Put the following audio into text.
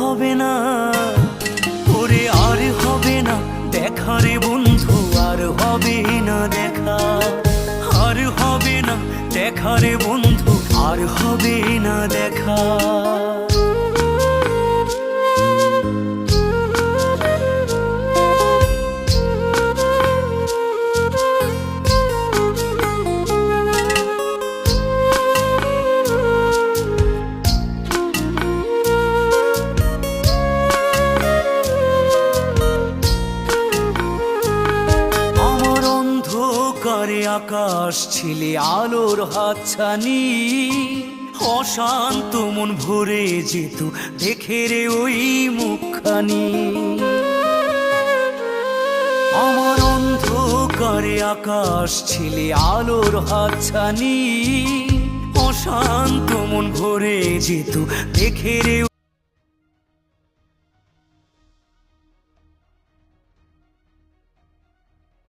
হবে না, ওরে আর হবে না দেখা রে বন্ধু, আর হবে না দেখা, আর হবে না দেখা রে বন্ধু, আর হবে না দেখা। করে আকাশ ছিলে আলোর হাতছানি, অশান্ত মন ভরে যেত দেখে রে ওই মুখখানি। আমার অন্ধকারে আকাশ ছিলে আলোর হাতছানি, অশান্ত মন ভরে যেত দেখে রে